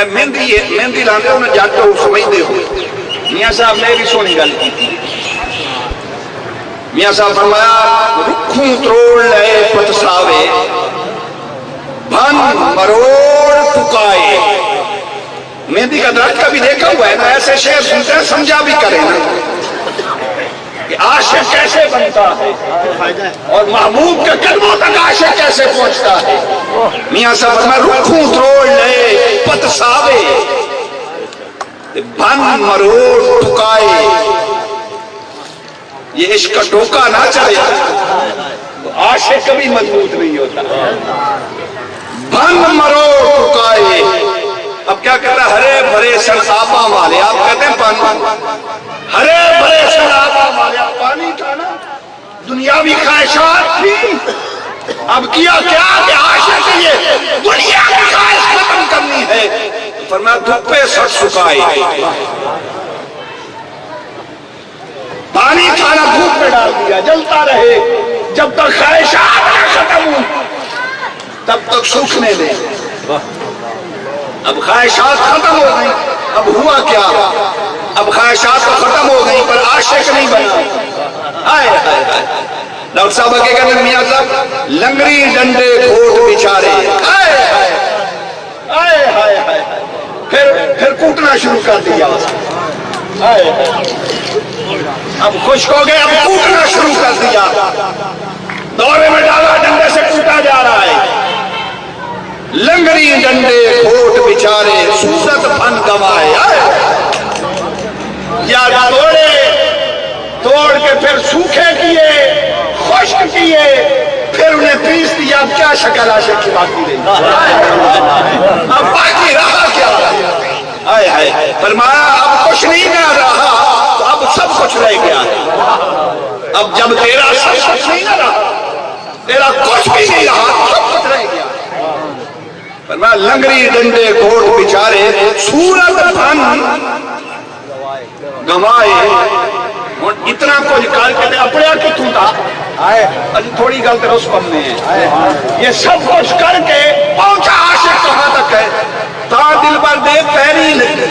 مہندی لاندے انہیں جاتے ہو سمجھتے ہو. میاں صاحب نے بھی سونی گل کی تھی. میاں صاحب فرمایا رکھوں تروڑ لے پتساوے بھن مروڑ ٹکائے. مہندی کا درخت کبھی دیکھا ہوا ہے نا, ایسے شعر سنتے ہیں سمجھا بھی کریں نا کہ عاشق کیسے بنتا ہے اور محبوب کے قدموں تک عاشق کیسے پہنچتا ہے. میاں صاحب میں رکھوں تروڑ لے پتساوے بھن مروڑ ٹکائے. یہ عشق کا ٹوکا نہ چلے تو عاشق کبھی مضبوط نہیں ہوتا. بھن مروڑ ٹکائے. اب کیا کہتا ہے ہرے بھرے سرسابہ والے, آپ کہتے ہیں پانی, ہرے بھرے سرسابہ والے. پانی تھا نا, دنیاوی خواہشات تھی, اب کیا کیا کہ عاشق یہ دنیا کی خواہش ختم کرنی ہے. فرمایا دھوپے سٹ سکائے. پانی تھا نا, دھوپ میں ڈال دیا, جلتا رہے جب تک خواہشات نہ ختم ہوں تب تک سوکھنے دے. اب خواہشات ختم ہو گئی, اب ہوا کیا, اب خواہشات تو ختم ہو گئی پر عاشق نہیں بنا. ڈاکٹر صاحب کے کہتے ہیں میاں صاحب لنگری ڈنڈے گھوٹ بیچارے, پھر کوٹنا شروع کر دیا. اب خشک ہو گئے, اب کوٹنا شروع کر دیا, دورے میں ڈالا, ڈنڈے سے کوٹا جا رہا ہے. لنگری ڈنڈے گھوٹ بیچارے صورت بھن گوائے. یا توڑ کے پھر سوکھے کیے, خشک کیے, پھر انہیں پیس دیا. اب کیا شکل عاشق کی باقی رہی, اب باقی رہا کیا. فرمایا اب کچھ نہیں نہ رہا تو اب سب کچھ رہ گیا. اب جب تیرا سب کچھ نہیں نہ رہا, تیرا کچھ بھی نہیں رہا, سب کچھ رہ گیا. فرمایا لنگری ڈنڈے گھوٹ بیچارے صورت بھن گوائے. اتنا کچھ کر کے اپنے کتوں تھا ابھی تھوڑی گل تو اس کم میں ہے. یہ سب کچھ کر کے پہنچا عاشق کہاں تک ہے, تا دل پر دے پیری لگی.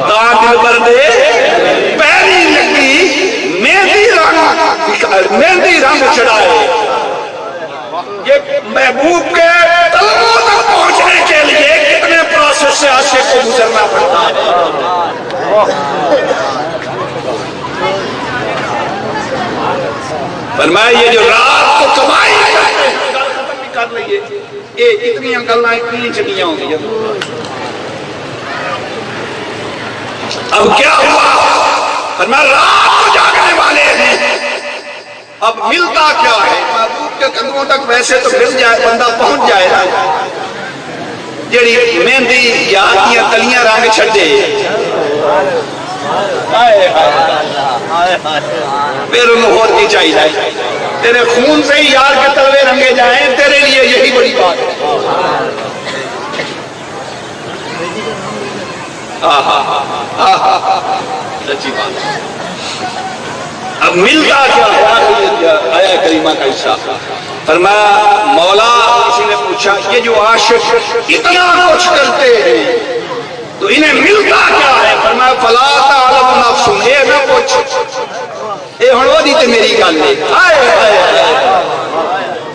تا دل پر دے پیری لگی, مہندی رنگ چڑھائے. یہ محبوب کے تلووں تک پہنچنے کے لیے کتنے پروسیس سے عاشق کو گزرنا پڑتا ہے. فرمایا یہ جو رات کو کمائی ختم بھی کر لئیے, یہ اتنی گلاں اتنی چنیاں ہوں گی. اب کیا ہوا, فرمایا رات کو جاگنے والے ہیں. اب ملتا کیا ہے, محبوب کے قدموں تک ویسے تو مل جائے, بندہ پہنچ جائے نا. جڑی مہندی یا آتیاں تلیاں رنگ چھڑے, پھر انہوں خود کی چاہیے تیرے خون سے ہی یار کے تلوے رنگے جائیں, تیرے لیے یہی بڑی بات ہے. سچی بات. اب ملتا کیا ہے, آیا کریمہ کا حصہ. فرمایا مولا, کسی نے پوچھا یہ جو عاشق اتنا کچھ کرتے ہیں تو انہیں ملتا کیا ہے. فرمایا فلا تعلم نفس, اے نہ پوچھ, اے ہنو دی تے میری گل ہے,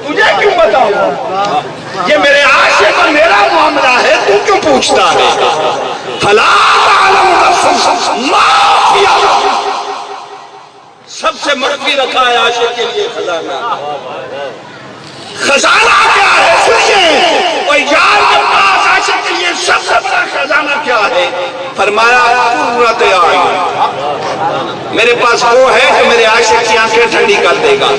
تجھے کیوں بتاؤں, یہ میرے عاشق اور میرا معاملہ ہے, تو کیوں پوچھتا ہے. فلا تعلم نفس ما فی, سب سے مخفی رکھا ہے عاشق کے لیے خزانہ. خزانہ کیا ہے سنیے, اور یار کے پاس عاشق کے لیے سب سے بڑا خزانہ کیا ہے. فرمایا قرۃ اعین, میرے پاس وہ ہے جو میرے عاشق کی آنکھیں ٹھنڈی کر دے گا.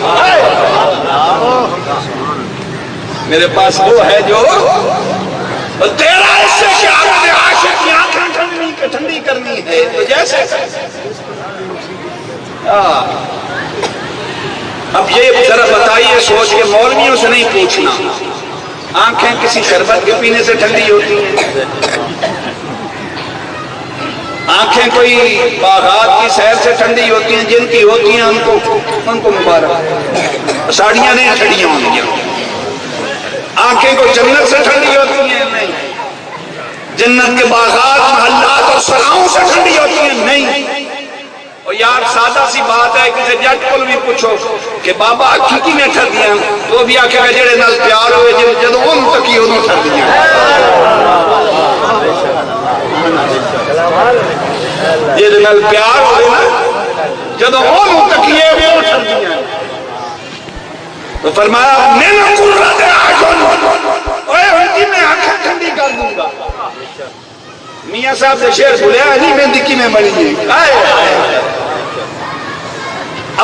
میرے پاس وہ ہے جو تیرا اس سے کیا میرے عاشق کی آنکھیں ٹھنڈی کرنی ہے. تو جیسے اب یہ ذرا بتائیے سوچ کے, مولویوں سے نہیں پوچھنا, آنکھیں کسی شربت کے پینے سے ٹھنڈی ہوتی ہیں, آنکھیں کوئی باغات کی سیر سے ٹھنڈی ہوتی ہیں, جن کی ہوتی ہیں ان کو مبارک, ساڑیاں نہیں ٹھنڈیاں ہوں گی. آنکھیں کو جنت سے ٹھنڈی ہوتی ہیں؟ نہیں. جنت کے باغات محلات اور سراؤں سے ٹھنڈی ہوتی ہیں؟ نہیں. اور یار سادہ سی بات ہے، کسی جٹ کو بھی پوچھو کہ بابا کی میں ٹھر دیا تو بھی آکھے گا جڑے نال پیار ہوئے جدو ان تکی انہوں ٹھر دیا. جڑے نال پیار ہوئے نا جدو انہوں تکیے وہ ٹھر دیا. تو فرمایا میں قرۃ اعین، اوے ان کی میں آنکھیں ٹھنڈی کر دوں گا. میاں صاحب سے شعر بولیا نہیں میں دکی میں بڑی ہے.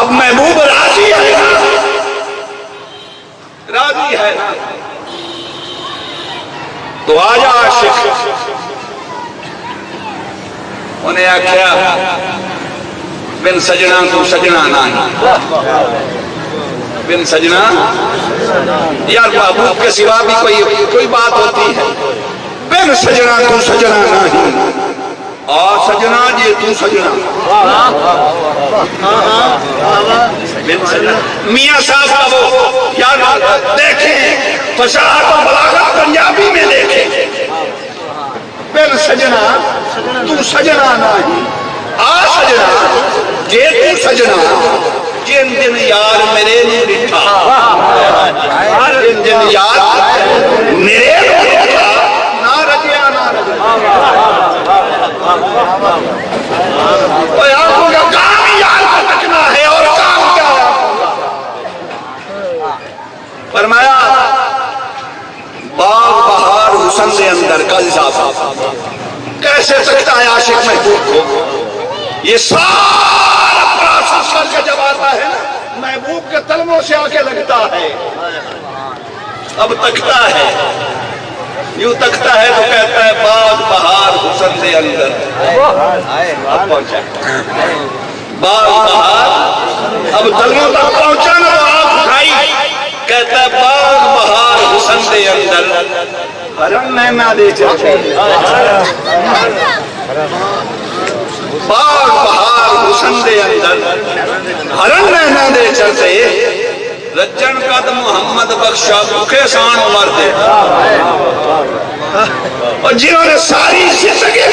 اب محبوب راضی ہے نا، راضی ہے نا، تو آجا عاشق. انہیں آکھیا بن سجنا تو سجنا نہیں، بن سجنا یار محبوب کے سوا بھی کوئی بات ہوتی ہے. بن سجنا تو سجنا نہیں، آ سجنا جی تو سجنا. میاں صاحب کا وہ یار دیکھیں فصاحت و بلاغت پنجابی میں دیکھیں. بن سجنا تو سجنا نہیں، آ سجنا جی تو سجنا. جن جن یار میرے نو ڈٹھا، جن جن یار میرے نو ڈٹھا نہ رجیا نہ آنکھوں کا کام ہی یار کو تکنا ہے اور کام کیا ہے. فرمایا باغ بہار حسن سے اندر کا اضافہ کیسے تکتا ہے عاشق محبوب کو. یہ سارا پراسس کر کے جب آتا ہے نا محبوب کے تلموں سے آ کے لگتا ہے. اب تکتا ہے، یوں تکتا ہے تو کہتا ہے باغ بہار حسن سے اندر. اب پہنچا باغ بہار، اب تلموں تک پہنچا نا تو آنکھ اٹھائی، کہتا ہے باغ بہار حسن سے اندر ہرن نینا دے چلتے. باغ بہار حسن دے اندر ہرن نینا دے چلتے. رجن قد محمد بخشا بکھے سان عمر دے، اور جنہوں نے ساری زندگی